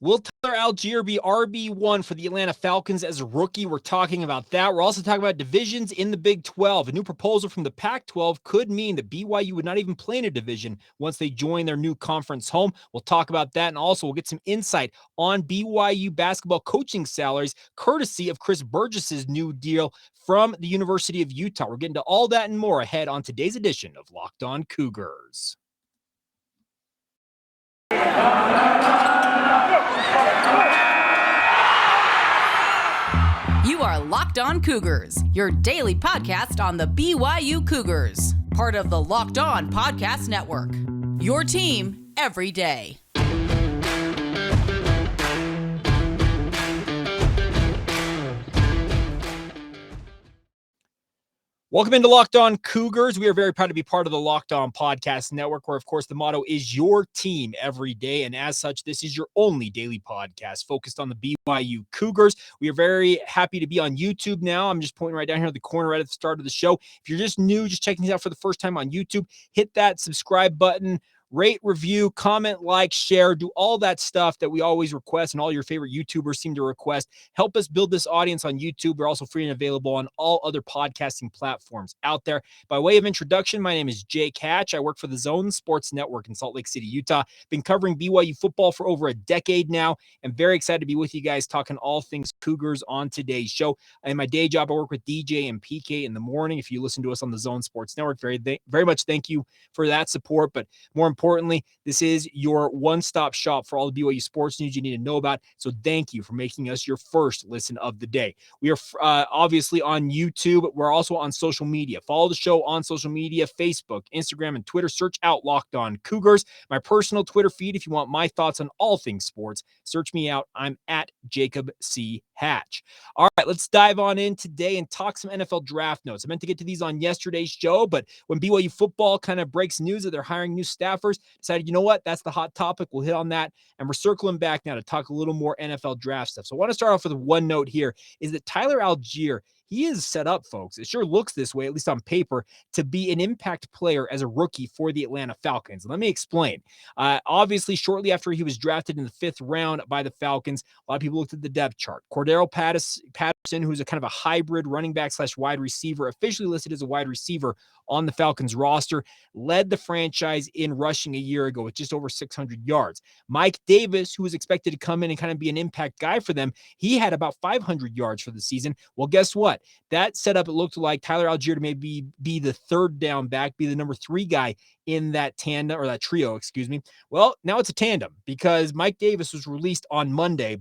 Will Tyler Allgeier be RB1 for the Atlanta Falcons as a rookie? We're talking about that. We're also talking about divisions in the Big 12. A new proposal from the Pac-12 could mean that BYU would not even play in a division once they join their new conference home. We'll talk about that, and also we'll get some insight on BYU basketball coaching salaries, courtesy of Chris Burgess's new deal from the University of Utah. We're getting to all that and more ahead on today's edition of Locked On Cougars. You are Locked On Cougars, your daily podcast on the BYU Cougars, part of the Locked On Podcast Network. Your team every day. Welcome into Locked On Cougars. We are very proud to be part of the Locked On Podcast Network, where, of course, the motto is your team every day. And as such, this is your only daily podcast focused on the BYU Cougars. We are very happy to be on YouTube now. I'm just pointing right down here in the corner right at the start of the show. If you're just new, just checking these out for the first time on YouTube, hit that subscribe button. Rate, review, comment, like, share, do all that stuff that we always request and all your favorite YouTubers seem to request. Help us build this audience on YouTube. We're also free and available on all other podcasting platforms out there. By way of introduction, my name is Jake Hatch. I work for the Zone Sports Network in Salt Lake City, Utah. Been covering BYU football for over a decade now. I'm very excited to be with you guys talking all things Cougars on today's show. In my day job, I work with DJ and PK in the morning. If you listen to us on the Zone Sports Network, very much thank you for that support. But more importantly, this is your one-stop shop for all the BYU sports news you need to know about. So thank you for making us your first listen of the day. We are obviously on YouTube. We're also on social media. Follow the show on social media, Facebook, Instagram, and Twitter. Search out Locked On Cougars. My personal Twitter feed, if you want my thoughts on all things sports, search me out. I'm at Jacob C. Hatch. All right, let's dive on in today and talk some NFL draft notes. I meant to get to these on yesterday's show, but when BYU football kind of breaks news that they're hiring new staffers, decided, you know what, that's the hot topic. We'll hit on that. And we're circling back now to talk a little more NFL draft stuff. So I want to start off with one note here is that Tyler Allgeier, he is set up, folks. It sure looks this way, at least on paper, to be an impact player as a rookie for the Atlanta Falcons. Let me explain. Obviously, shortly after he was drafted in the 5th round by the Falcons, a lot of people looked at the depth chart. Cordero Patterson, who's a kind of a hybrid running back / wide receiver, officially listed as a wide receiver on the Falcons roster, led the franchise in rushing a year ago with just over 600 yards. Mike Davis, who was expected to come in and kind of be an impact guy for them, he had about 500 yards for the season. Well, guess what? That setup, it looked like Tyler Allgeier to maybe be the third down back, be the number 3 guy in that tandem, or that trio, excuse me. Well, now it's a tandem because Mike Davis was released on Monday.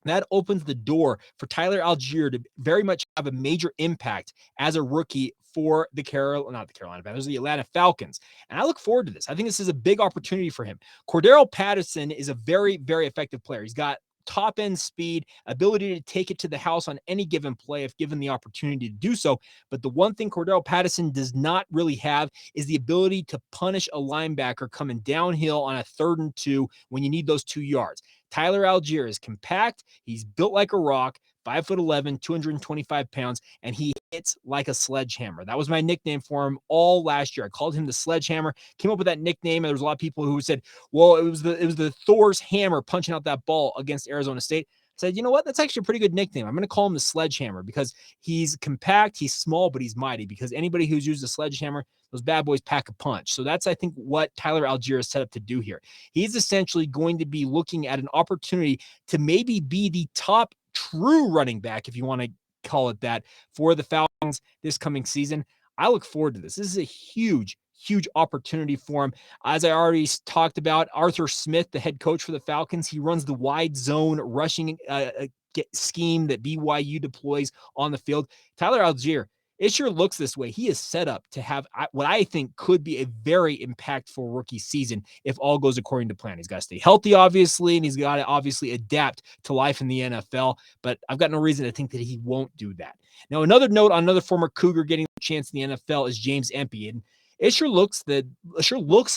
That opens the door for Tyler Allgeier to very much have a major impact as a rookie for the Atlanta Falcons. And I look forward to this. I think this is a big opportunity for him. Cordero Patterson is a very, very effective player. He's got top end speed, ability to take it to the house on any given play if given the opportunity to do so. But the one thing Cordero Patterson does not really have is the ability to punish a linebacker coming downhill on a 3rd and 2 when you need those 2 yards. Tyler Allgeier is compact. He's built like a rock, 5'11", 225 pounds, and he hits like a sledgehammer. That was my nickname for him all last year. I called him the sledgehammer, came up with that nickname, and there was a lot of people who said, well, it was the Thor's hammer punching out that ball against Arizona State. I said, you know what? That's actually a pretty good nickname. I'm going to call him the sledgehammer because he's compact, he's small, but he's mighty, because anybody who's used a sledgehammer, those bad boys pack a punch. So that's, I think, what Tyler Allgeier is set up to do here. He's essentially going to be looking at an opportunity to maybe be the top true running back, if you want to call it that, for the Falcons this coming season. I look forward to this. This is a huge opportunity for him. As I already talked about, Arthur Smith, the head coach for the Falcons, he runs the wide zone rushing scheme that BYU deploys on the field. Tyler Allgeier, it sure looks this way. He is set up to have what I think could be a very impactful rookie season if all goes according to plan. He's got to stay healthy, obviously, and he's got to obviously adapt to life in the NFL, but I've got no reason to think that he won't do that. Now, another note on another former Cougar getting a chance in the NFL is James Empey, and it sure looks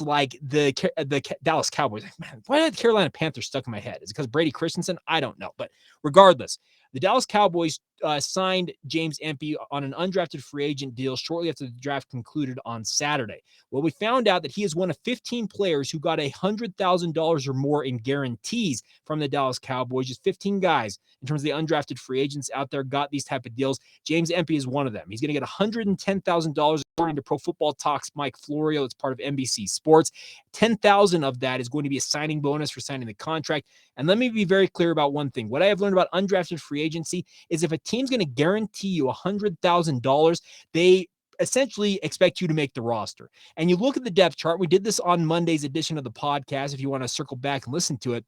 like the Dallas Cowboys. Man, why did the Carolina Panthers stuck in my head? Is it because Brady Christensen? I don't know. But regardless, the Dallas Cowboys signed James Empey on an undrafted free agent deal shortly after the draft concluded on Saturday. Well, we found out that he is one of 15 players who got $100,000 or more in guarantees from the Dallas Cowboys. Just 15 guys in terms of the undrafted free agents out there got these type of deals. James Empey is one of them. He's going to get $110,000 according to Pro Football Talks Mike Florio. It's part of NBC Sports. $10,000 of that is going to be a signing bonus for signing the contract. And let me be very clear about one thing. What I have learned about undrafted free agency is if a team's going to guarantee you $100,000, they essentially expect you to make the roster. And you look at the depth chart. We did this on Monday's edition of the podcast. If you want to circle back and listen to it,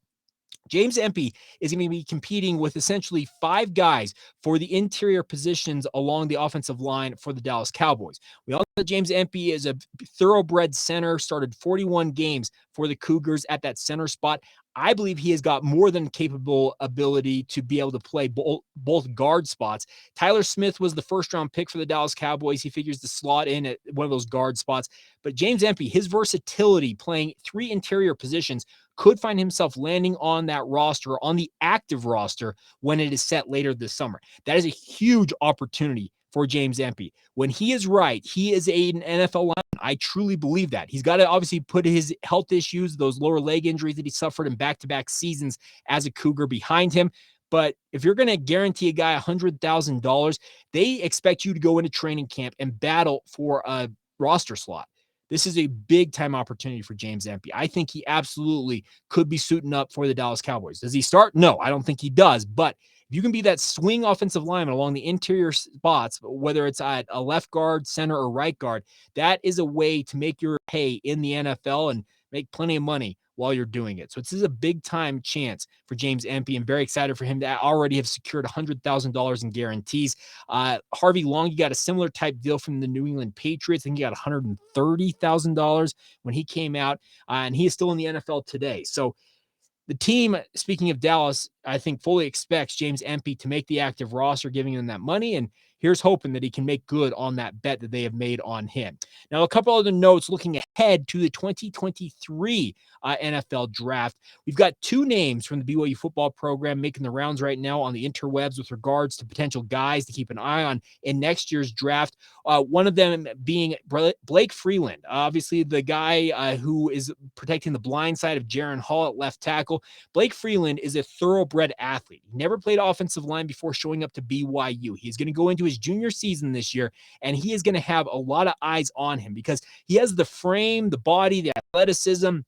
James Empey is going to be competing with essentially 5 guys for the interior positions along the offensive line for the Dallas Cowboys. We also know James Empey is a thoroughbred center, started 41 games for the Cougars at that center spot. I believe he has got more than capable ability to be able to play both guard spots. Tyler Smith was the first-round pick for the Dallas Cowboys. He figures to slot in at one of those guard spots. But James Empey, his versatility playing 3 interior positions could find himself landing on that roster, on the active roster, when it is set later this summer. That is a huge opportunity for James Empey. When he is right, he is an NFL lineman. I truly believe that. He's got to obviously put his health issues, those lower leg injuries that he suffered in back-to-back seasons as a Cougar behind him. But if you're going to guarantee a guy $100,000, they expect you to go into training camp and battle for a roster slot. This is a big-time opportunity for James Empey. I think he absolutely could be suiting up for the Dallas Cowboys. Does he start? No, I don't think he does. But if you can be that swing offensive lineman along the interior spots, whether it's at a left guard, center, or right guard, that is a way to make your pay in the NFL and make plenty of money while you're doing it. So this is a big-time chance for James Empey. I'm very excited for him to already have secured $100,000 in guarantees. Harvey Long, he got a similar type deal from the New England Patriots. I think he got $130,000 when he came out, and he is still in the NFL today. So the team, speaking of Dallas, I think fully expects James Empey to make the active roster, giving him that money, and here's hoping that he can make good on that bet that they have made on him. Now, a couple other notes looking ahead to the 2023 NFL draft. We've got 2 names from the BYU football program making the rounds right now on the interwebs with regards to potential guys to keep an eye on in next year's draft. One of them being Blake Freeland, obviously the guy who is protecting the blind side of Jaren Hall at left tackle. Blake Freeland is a thoroughbred athlete. He never played offensive line before showing up to BYU. He's going to go into his junior season this year, and he is going to have a lot of eyes on him because he has the frame, the body, the athleticism,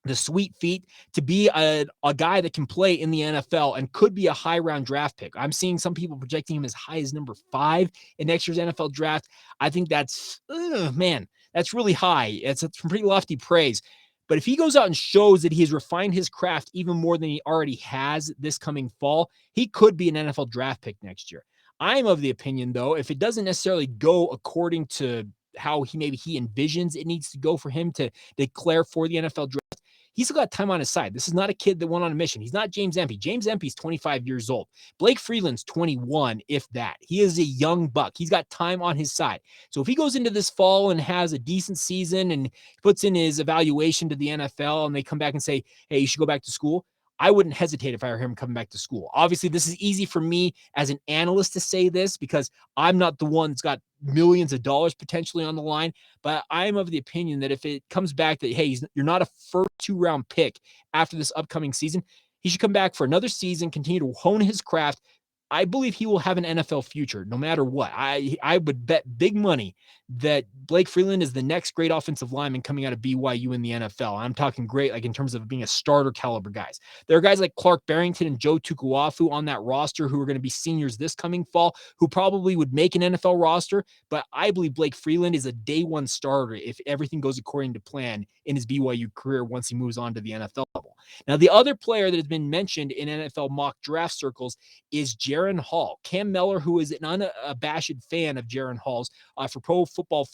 the sweet feet to be a guy that can play in the NFL and could be a high round draft pick. I'm seeing some people projecting him as high as number 5 in next year's NFL draft. I think that's really high. It's some pretty lofty praise. But if he goes out and shows that he has refined his craft even more than he already has this coming fall, he could be an NFL draft pick next year. I'm of the opinion, though, if it doesn't necessarily go according to how he envisions it needs to go for him to declare for the NFL draft, he's still got time on his side. This is not a kid that went on a mission. He's not James Empey. James Empey's 25 years old. Blake Freeland's 21, if that. He is a young buck. He's got time on his side. So if he goes into this fall and has a decent season and puts in his evaluation to the NFL and they come back and say, hey, you should go back to school, I wouldn't hesitate if I were him coming back to school. Obviously, this is easy for me as an analyst to say this because I'm not the one that's got millions of dollars potentially on the line, but I'm of the opinion that if it comes back that, hey, you're not a first 2-round pick after this upcoming season, he should come back for another season, continue to hone his craft. I believe he will have an NFL future no matter what. I would bet big money that Blake Freeland is the next great offensive lineman coming out of BYU in the NFL. I'm talking great, like in terms of being a starter caliber guys. There are guys like Clark Barrington and Joe Tukuafu on that roster who are going to be seniors this coming fall, who probably would make an NFL roster, but I believe Blake Freeland is a day one starter if everything goes according to plan in his BYU career once he moves on to the NFL level. Now, the other player that has been mentioned in NFL mock draft circles is Jaren Hall. Cam Mellor, who is an unabashed fan of Jaren Hall's for Pro Football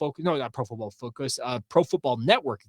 Network,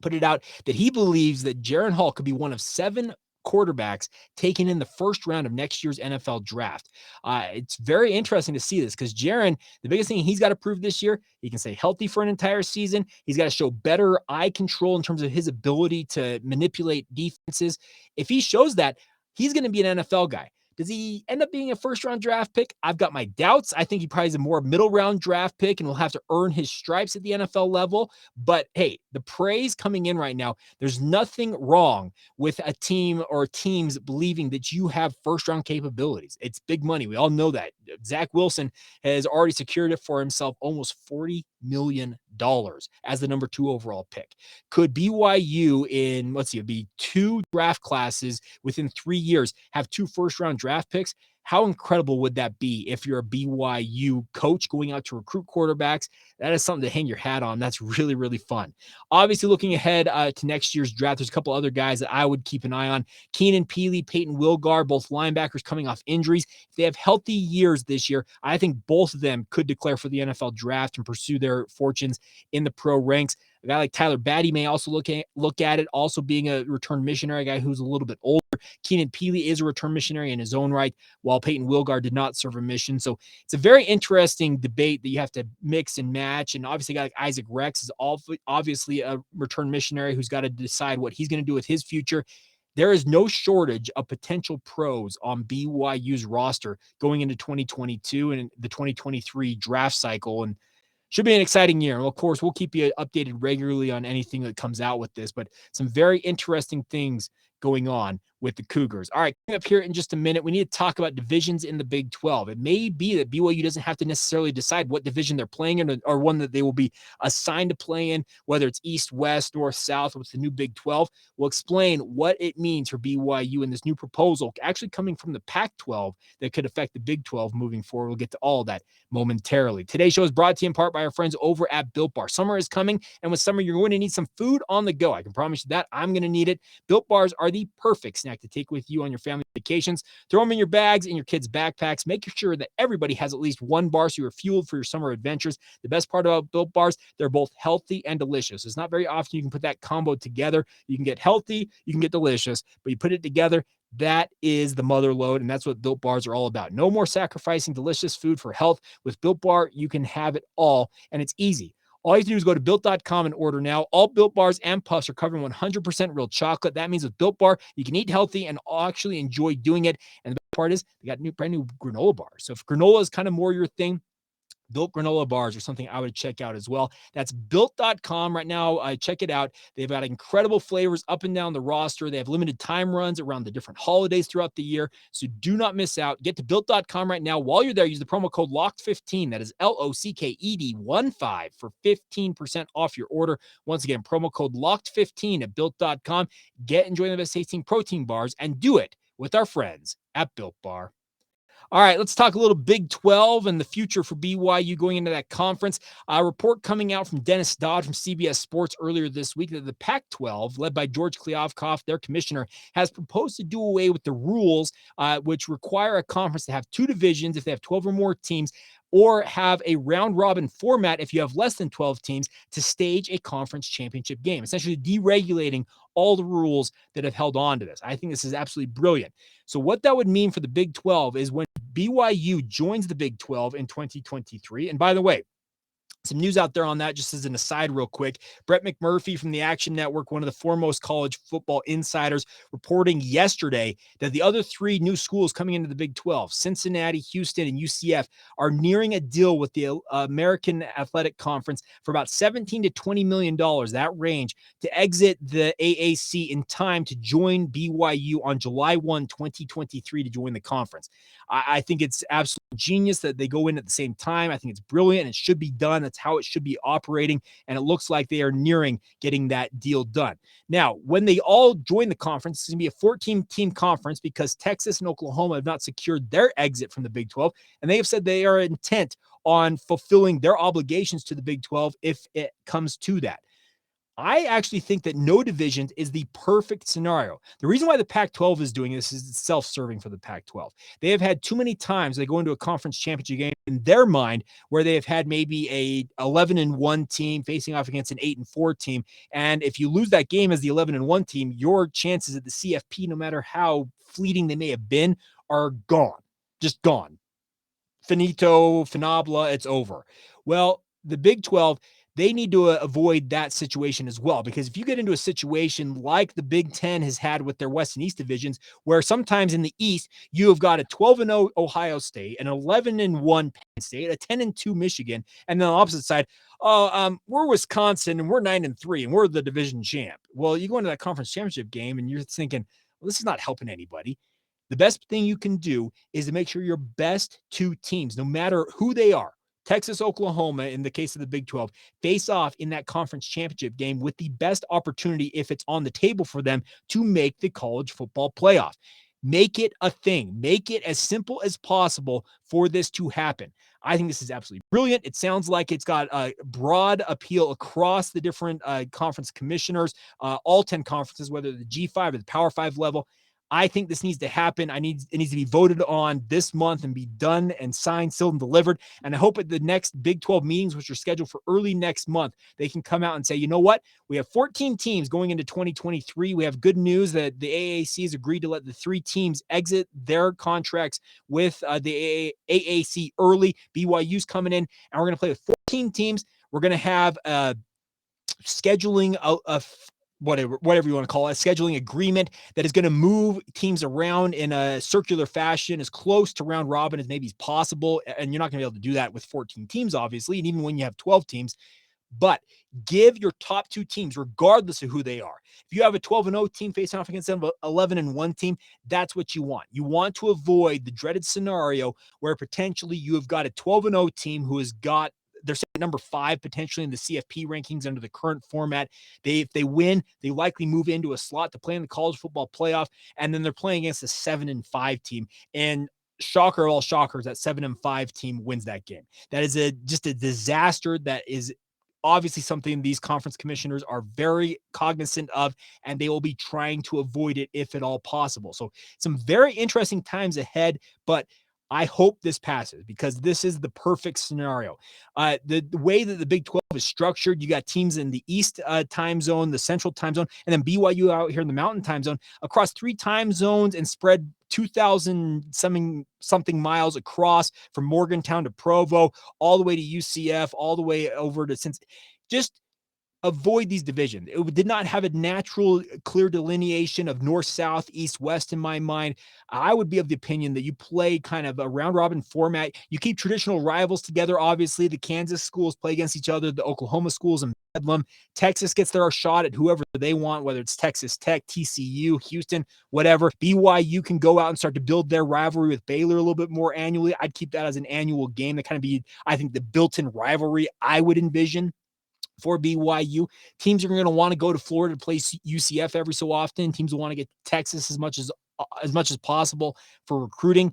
put it out that he believes that Jaren Hall could be one of 7 quarterbacks taken in the first round of next year's NFL draft. It's very interesting to see this because Jaren, the biggest thing he's got to prove this year, he can stay healthy for an entire season. He's got to show better eye control in terms of his ability to manipulate defenses. If he shows that, he's going to be an NFL guy. Does he end up being a first-round draft pick? I've got my doubts. I think he probably is a more middle-round draft pick and will have to earn his stripes at the NFL level. But, hey, the praise coming in right now, there's nothing wrong with a team or teams believing that you have first-round capabilities. It's big money. We all know that. Zach Wilson has already secured it for himself almost $40 million as the number 2 overall pick. Could BYU in, it'd be 2 draft classes within 3 years have 2 first-round draft picks? How incredible would that be if you're a BYU coach going out to recruit quarterbacks? That is something to hang your hat on. That's really, really fun. Obviously, looking ahead to next year's draft, there's a couple other guys that I would keep an eye on. Keenan Peely, Peyton Wilgar, both linebackers coming off injuries. If they have healthy years this year, I think both of them could declare for the NFL draft and pursue their fortunes in the pro ranks. A guy like Tyler Batty may also look at it, also being a return missionary, a guy who's a little bit older. Keenan Peely is a return missionary in his own right, while Peyton Wilgar did not serve a mission. So it's a very interesting debate that you have to mix and match. And obviously, a guy like Isaac Rex is obviously a return missionary who's got to decide what he's going to do with his future. There is no shortage of potential pros on BYU's roster going into 2022 and the 2023 draft cycle. And should be an exciting year. And of course, we'll keep you updated regularly on anything that comes out with this, but some very interesting things going on with the Cougars. All right, coming up here in just a minute, we need to talk about divisions in the Big 12. It may be that BYU doesn't have to necessarily decide what division they're playing in or one that they will be assigned to play in, whether it's East, West, North, South, with the new Big 12. We'll explain what it means for BYU in this new proposal, actually coming from the Pac-12, that could affect the Big 12 moving forward. We'll get to all of that momentarily. Today's show is brought to you in part by our friends over at Built Bar. Summer is coming, and with summer, you're going to need some food on the go. I can promise you that. I'm going to need it. Built Bars are the perfect snack to take with you on your family vacations. Throw them in your bags, in your kids' backpacks. Make sure that everybody has at least one bar so you're fueled for your summer adventures. The best part about Built Bars, they're both healthy and delicious. It's not very often you can put that combo together. You can get healthy, you can get delicious, but you put it together, that is the mother load, and that's what Built Bars are all about. No more sacrificing delicious food for health. With Built Bar, you can have it all, and it's easy. All you have to do is go to Built.com and order now. All Built Bars and Puffs are covered in 100% real chocolate. That means with Built Bar, you can eat healthy and actually enjoy doing it. And the best part is they got brand new granola bars. So if granola is kind of more your thing, Built granola bars are something I would check out as well. That's Built.com right now. Check it out. They've got incredible flavors up and down the roster. They have limited time runs around the different holidays throughout the year. So do not miss out. Get to Built.com right now. While you're there, use the promo code LOCKED15. That is LOCKED15 for 15% off your order. Once again, promo code LOCKED15 at Built.com. Enjoy the best tasting protein bars and do it with our friends at Built Bar. All right, let's talk a little Big 12 and the future for BYU going into that conference. A report coming out from Dennis Dodd from CBS Sports earlier this week that the Pac-12, led by George Kliavkoff, their commissioner, has proposed to do away with the rules which require a conference to have 2 divisions if they have 12 or more teams, or have a round-robin format if you have less than 12 teams to stage a conference championship game, essentially deregulating all the rules that have held on to this. I think this is absolutely brilliant. So what that would mean for the Big 12 is when BYU joins the Big 12 in 2023, and by the way, some news out there on that, just as an aside real quick. Brett McMurphy from the Action Network, one of the foremost college football insiders, reporting yesterday that the other 3 new schools coming into the Big 12, Cincinnati, Houston, and UCF, are nearing a deal with the American Athletic Conference for about $17 to $20 million, that range, to exit the AAC in time to join BYU on July 1, 2023 to join the conference. I think it's absolute genius that they go in at the same time. I think it's brilliant. It should be done. That's how it should be operating. And it looks like they are nearing getting that deal done. Now, when they all join the conference, it's going to be a 14-team conference because Texas and Oklahoma have not secured their exit from the Big 12. And they have said they are intent on fulfilling their obligations to the Big 12 if it comes to that. I actually think that no divisions is the perfect scenario. The reason why the Pac-12 is doing this is it's self-serving for the Pac-12. They have had too many times they go into a conference championship game in their mind where they have had maybe a 11-1 team facing off against an 8-4 team. And if you lose that game as the 11-1 team, your chances at the CFP, no matter how fleeting they may have been, are gone. Just gone. Finito, finabla, it's over. Well, the Big 12, they need to avoid that situation as well, because if you get into a situation like the Big 10 has had with their West and East divisions, where sometimes in the East, you have got a 12-0 Ohio State, an 11-1 Penn State, a 10-2 Michigan, and then on the opposite side, we're Wisconsin and we're 9-3 and we're the division champ. Well, you go into that conference championship game and you're thinking, well, this is not helping anybody. The best thing you can do is to make sure your best two teams, no matter who they are, Texas, Oklahoma, in the case of the Big 12, face off in that conference championship game with the best opportunity, if it's on the table for them, to make the college football playoff. Make it a thing. Make it as simple as possible for this to happen. I think this is absolutely brilliant. It sounds like it's got a broad appeal across the different conference commissioners, all 10 conferences, whether the G5 or the Power 5 level. I think this needs to happen. It needs to be voted on this month and be done and signed, sealed, and delivered. And I hope at the next Big 12 meetings, which are scheduled for early next month, they can come out and say, you know what? We have 14 teams going into 2023. We have good news that the AAC has agreed to let the 3 teams exit their contracts with the AAC early. BYU's coming in, and we're going to play with 14 teams. We're going to have scheduling whatever you want to call it, scheduling agreement that is going to move teams around in a circular fashion as close to round robin as maybe is possible. And you're not going to be able to do that with 14 teams, obviously. And even when you have 12 teams, but give your top 2 teams, regardless of who they are. If you have a 12-0 team facing off against an 11-1 team, that's what you want. You want to avoid the dreaded scenario where potentially you have got a 12-0 team who has got, they're number 5 potentially in the CFP rankings under the current format. If they win, they likely move into a slot to play in the college football playoff, and then they're playing against a 7-5 team. And shocker of all shockers, that 7-5 team wins that game. That is just a disaster. That is obviously something these conference commissioners are very cognizant of, and they will be trying to avoid it if at all possible. So some very interesting times ahead, but I hope this passes because this is the perfect scenario. The way that the Big 12 is structured, you got teams in the East time zone, the Central time zone, and then BYU out here in the Mountain time zone across 3 time zones and spread 2,000 something miles across from Morgantown to Provo, all the way to UCF, all the way over to just avoid these divisions. It did not have a natural, clear delineation of north, south, east, west in my mind. I would be of the opinion that you play kind of a round robin format. You keep traditional rivals together. Obviously, the Kansas schools play against each other, the Oklahoma schools and Bedlam. Texas gets their shot at whoever they want, whether it's Texas Tech, TCU, Houston, whatever. BYU can go out and start to build their rivalry with Baylor a little bit more annually. I'd keep that as an annual game. That kind of be, I think, the built-in rivalry I would envision for BYU. Teams are going to want to go to Florida to play UCF every so often. Teams will want to get Texas as much as possible for recruiting.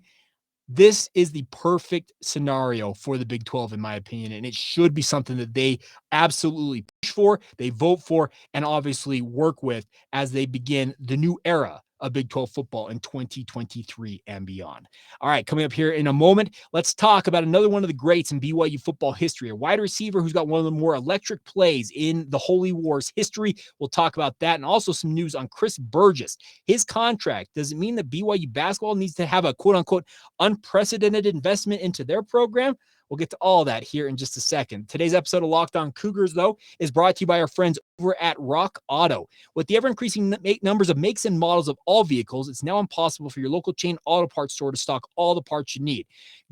This is the perfect scenario for the Big 12, in my opinion, and it should be something that they absolutely push for, they vote for, and obviously work with as they begin the new era of Big 12 football in 2023 and beyond. All right, coming up here in a moment, let's talk about another one of the greats in BYU football history, a wide receiver who's got one of the more electric plays in the Holy Wars history. We'll talk about that, and also some news on Chris Burgess. His contract, does it mean that BYU basketball needs to have a quote-unquote unprecedented investment into their program? We'll get to all that here in just a second. Today's episode of Locked On Cougars, though, is brought to you by our friends over at Rock Auto. With the ever-increasing numbers of makes and models of all vehicles, it's now impossible for your local chain auto parts store to stock all the parts you need.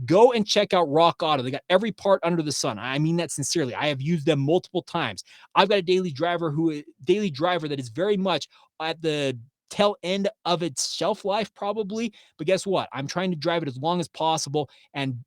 Go and check out Rock Auto. They got every part under the sun. I mean that sincerely. I have used them multiple times. I've got a daily driver that is very much at the tail end of its shelf life, probably. But guess what? I'm trying to drive it as long as possible, and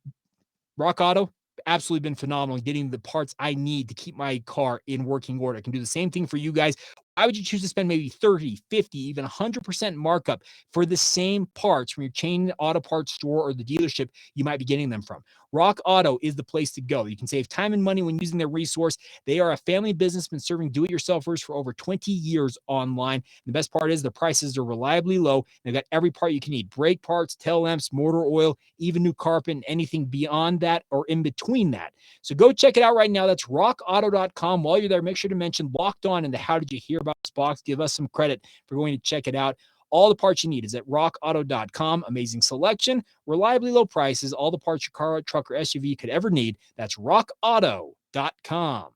Rock Auto, absolutely been phenomenal in getting the parts I need to keep my car in working order. I can do the same thing for you guys. Why would you choose to spend maybe 30, 50, even 100% markup for the same parts from your chain auto parts store or the dealership you might be getting them from? Rock Auto is the place to go. You can save time and money when using their resource. They are a family business been serving do-it-yourselfers for over 20 years online. And the best part is the prices are reliably low. They've got every part you can need: brake parts, tail lamps, motor oil, even new carpet, and anything beyond that or in between that. So go check it out right now. That's rockauto.com. While you're there, make sure to mention Locked On in the How Did You Hear About This box. Give us some credit for going to check it out. All the parts you need is at rockauto.com. Amazing selection, reliably low prices, all the parts your car, truck, or SUV could ever need. That's rockauto.com.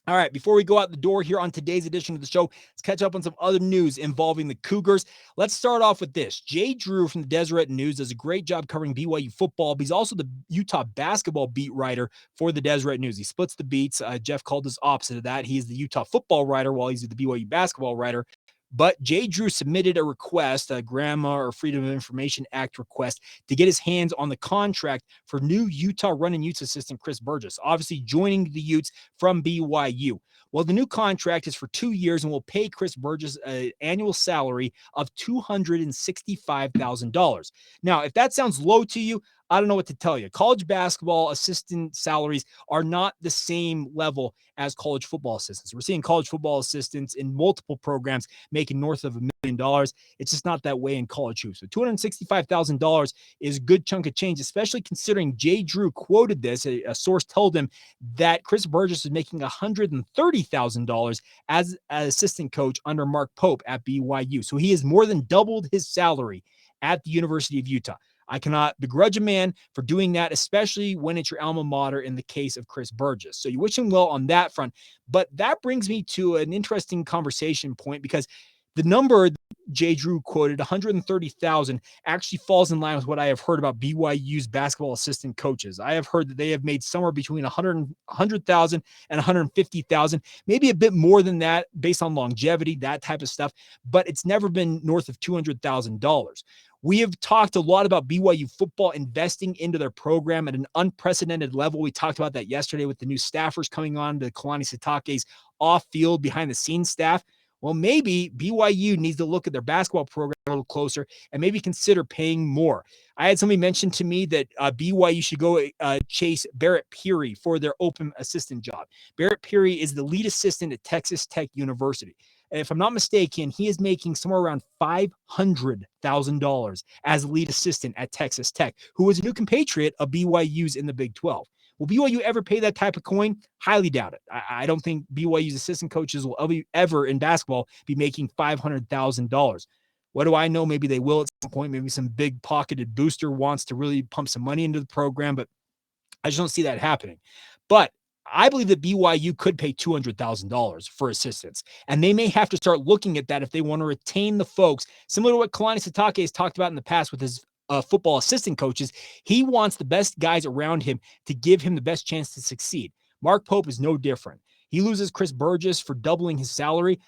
All right, before we go out the door here on today's edition of the show, let's catch up on some other news involving the Cougars. Let's start off with this. Jay Drew from the Deseret News does a great job covering BYU football, but he's also the Utah basketball beat writer for the Deseret News. He splits the beats. Jeff called us opposite of that. He is the Utah football writer while he's the BYU basketball writer. But Jay Drew submitted a request, a GRAMA or Freedom of Information Act request, to get his hands on the contract for new Utah running Utes assistant Chris Burgess, obviously joining the Utes from BYU. Well, the new contract is for 2 years and will pay Chris Burgess an annual salary of $265,000. Now, if that sounds low to you, I don't know what to tell you. College basketball assistant salaries are not the same level as college football assistants. We're seeing college football assistants in multiple programs making north of $1 million. It's just not that way in college hoops. So $265,000 is a good chunk of change, especially considering Jay Drew quoted this. A source told him that Chris Burgess is making $130,000 as an assistant coach under Mark Pope at BYU. So he has more than doubled his salary at the University of Utah. I cannot begrudge a man for doing that, especially when it's your alma mater in the case of Chris Burgess. So you wish him well on that front. But that brings me to an interesting conversation point, because the number Jay Drew quoted, 130,000, actually falls in line with what I have heard about BYU's basketball assistant coaches. I have heard that they have made somewhere between 100,000 and 150,000, maybe a bit more than that based on longevity, that type of stuff, but it's never been north of $200,000. We have talked a lot about BYU football investing into their program at an unprecedented level. We talked about that yesterday with the new staffers coming on to Kalani Sitake's off-field, behind-the-scenes staff. Well, maybe BYU needs to look at their basketball program a little closer and maybe consider paying more. I had somebody mention to me that BYU should go chase Barrett Peary for their open assistant job. Barrett Peary is the lead assistant at Texas Tech University. And if I'm not mistaken, he is making somewhere around $500,000 as lead assistant at Texas Tech, who is a new compatriot of BYU's in the Big 12. Will BYU ever pay that type of coin? Highly doubt it. I don't think BYU's assistant coaches will ever in basketball be making $500,000. What do I know? Maybe they will at some point. Maybe some big-pocketed booster wants to really pump some money into the program, but I just don't see that happening. But I believe that BYU could pay $200,000 for assistants, and they may have to start looking at that if they want to retain the folks, similar to what Kalani Sitake has talked about in the past with his football assistant coaches. He wants the best guys around him to give him the best chance to succeed. Mark Pope is no different. He loses Chris Burgess for doubling his salary.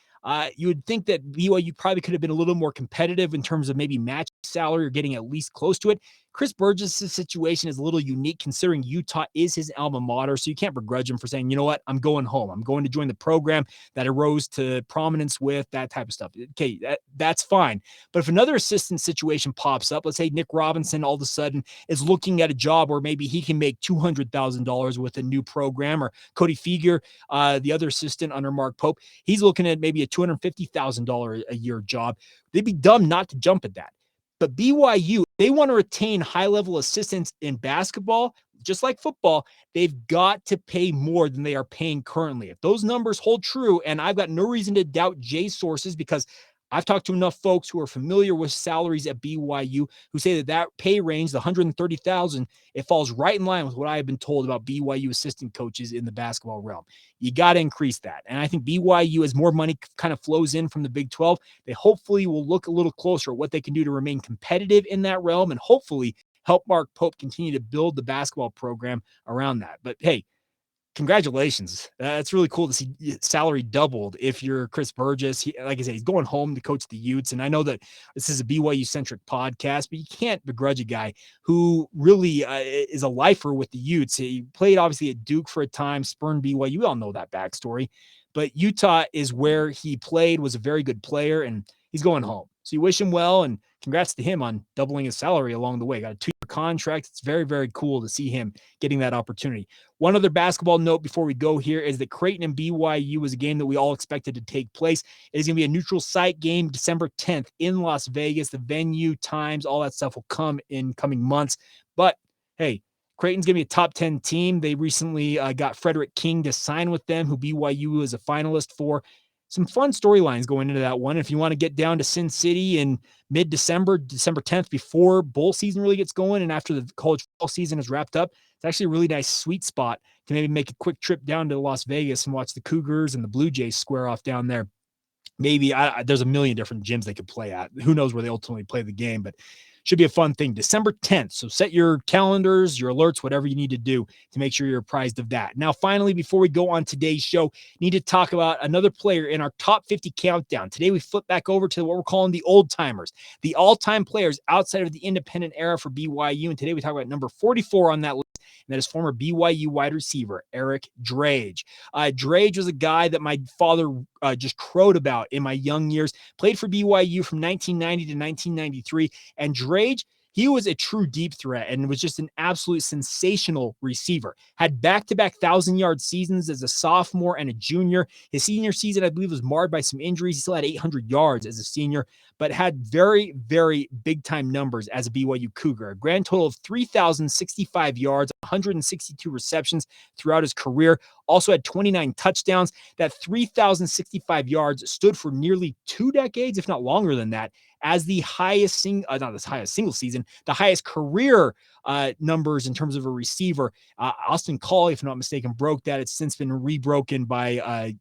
You would think that BYU probably could have been a little more competitive in terms of maybe matching salary or getting at least close to it. Chris Burgess' situation is a little unique considering Utah is his alma mater, so you can't begrudge him for saying, you know what, I'm going home. I'm going to join the program that I rose to prominence with, that type of stuff. Okay, that's fine. But if another assistant situation pops up, let's say Nick Robinson all of a sudden is looking at a job where maybe he can make $200,000 with a new program, or Cody Feger, the other assistant under Mark Pope, he's looking at maybe a $250,000 a year job. They'd be dumb not to jump at that. But BYU, they want to retain high-level assistants in basketball, just like football. They've got to pay more than they are paying currently. If those numbers hold true, and I've got no reason to doubt Jay's sources because I've talked to enough folks who are familiar with salaries at BYU who say that pay range, the $130,000, it falls right in line with what I have been told about BYU assistant coaches in the basketball realm. You got to increase that. And I think BYU, as more money kind of flows in from the Big 12, they hopefully will look a little closer at what they can do to remain competitive in that realm and hopefully help Mark Pope continue to build the basketball program around that. But hey, congratulations. It's really cool to see salary doubled if you're Chris Burgess. Like I said, he's going home to coach the Utes. And I know that this is a BYU-centric podcast, but you can't begrudge a guy who really is a lifer with the Utes. He played, obviously, at Duke for a time, spurned BYU. We all know that backstory. but Utah is where he played, was a very good player, and he's going home. So you wish him well, and congrats to him on doubling his salary along the way. Got a 2-year contract. It's very, very cool to see him getting that opportunity. One other basketball note before we go here is that Creighton and BYU was a game that we all expected to take place. It is going to be a neutral site game December 10th in Las Vegas. The venue, times, all that stuff will come in coming months. But hey, Creighton's going to be a top 10 team. They recently got Frederick King to sign with them, who BYU is a finalist for. Some fun storylines going into that one. If you want to get down to Sin City in mid-December, December 10th, before bowl season really gets going and after the college football season is wrapped up, it's actually a really nice sweet spot to maybe make a quick trip down to Las Vegas and watch the Cougars and the Blue Jays square off down there. Maybe there's a million different gyms they could play at. Who knows where they ultimately play the game, but should be a fun thing. December 10th. So set your calendars, your alerts, whatever you need to do to make sure you're apprised of that. Now, finally, before we go on today's show, need to talk about another player in our top 50 countdown. Today, we flip back over to what we're calling the old timers, the all-time players outside of the independent era for BYU. And today we talk about number 44 on that list. And that is former BYU wide receiver, Eric Drage. Drage was a guy that my father just crowed about in my young years, played for BYU from 1990 to 1993. And Drage, he was a true deep threat and was just an absolute sensational receiver. Had back-to-back 1,000-yard seasons as a sophomore and a junior. His senior season, I believe, was marred by some injuries. He still had 800 yards as a senior, but had very, very big-time numbers as a BYU Cougar. A grand total of 3,065 yards, 162 receptions throughout his career. Also had 29 touchdowns. That 3,065 yards stood for nearly 2 decades, if not longer than that, as the highest single season, the highest career numbers in terms of a receiver. Austin Collie, if I'm not mistaken, broke that. It's since been rebroken by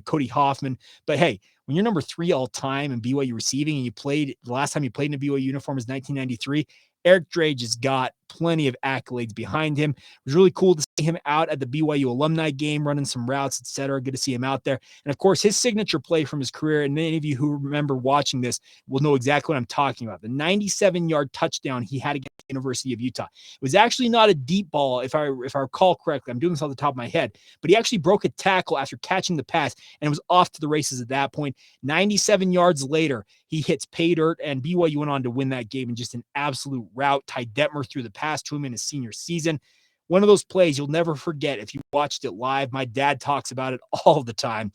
Cody Hoffman. But hey, when you're number 3 all time in BYU receiving, and the last time you played in a BYU uniform is 1993, Eric Drage has got plenty of accolades behind him. It was really cool to see him out at the BYU alumni game, running some routes, etc. Good to see him out there. And of course, his signature play from his career, and many of you who remember watching this will know exactly what I'm talking about. The 97-yard touchdown he had against the University of Utah. It was actually not a deep ball, if I recall correctly. I'm doing this off the top of my head, but he actually broke a tackle after catching the pass and was off to the races at that point. 97 yards later, he hits pay dirt, and BYU went on to win that game in just an absolute rout. Ty Detmer threw the pass to him in his senior season. One of those plays you'll never forget if you watched it live. My dad talks about it all the time.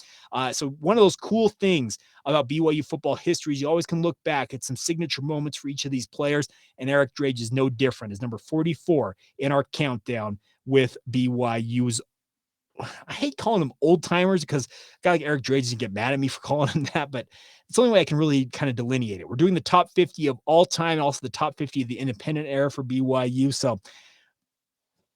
So one of those cool things about BYU football history is you always can look back at some signature moments for each of these players, and Eric Drage is no different. Is number 44 in our countdown with BYU's. I hate calling them old timers because a guy like Eric Drage doesn't get mad at me for calling him that, but it's the only way I can really kind of delineate it. We're doing the top 50 of all time and also the top 50 of the independent era for BYU. So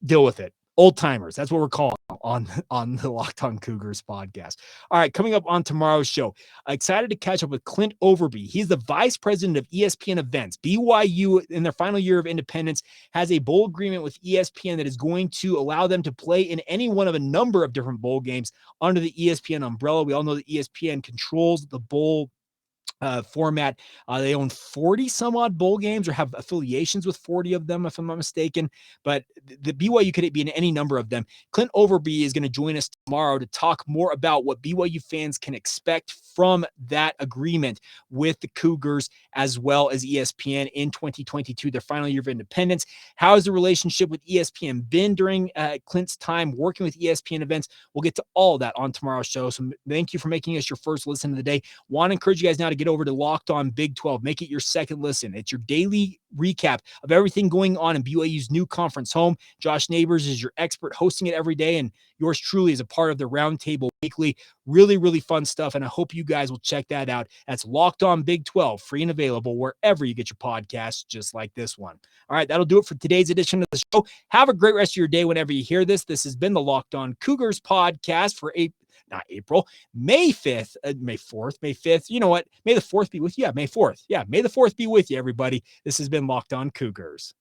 deal with it. Old timers. That's what we're calling on the Locked On Cougars podcast. All right, coming up on tomorrow's show, excited to catch up with Clint Overby. He's the vice president of ESPN events. BYU, in their final year of independence, has a bowl agreement with ESPN that is going to allow them to play in any one of a number of different bowl games under the ESPN umbrella. We all know that ESPN controls the bowl format. They own 40 some odd bowl games or have affiliations with 40 of them, if I'm not mistaken, but the BYU could be in any number of them. Clint Overby is going to join us tomorrow to talk more about what BYU fans can expect from that agreement with the Cougars as well as ESPN in 2022, their final year of independence. How has the relationship with ESPN been during Clint's time working with ESPN events? We'll get to all that on tomorrow's show. So thank you for making us your first listen of the day. Want to encourage you guys now to get over to Locked On Big 12. Make it your second listen. It's your daily recap of everything going on in BYU's new conference home. Josh Neighbors is your expert hosting it every day, and yours truly is a part of the Roundtable Weekly. Really, really fun stuff, and I hope you guys will check that out. That's Locked On Big 12, free and available wherever you get your podcasts, just like this one. All right, that'll do it for today's edition of the show. Have a great rest of your day whenever you hear this. This has been the Locked On Cougars podcast for May 5th, May 4th, May 5th. You know what? May the 4th be with you. Yeah, May 4th. Yeah, May the 4th be with you, everybody. This has been Locked On Cougars.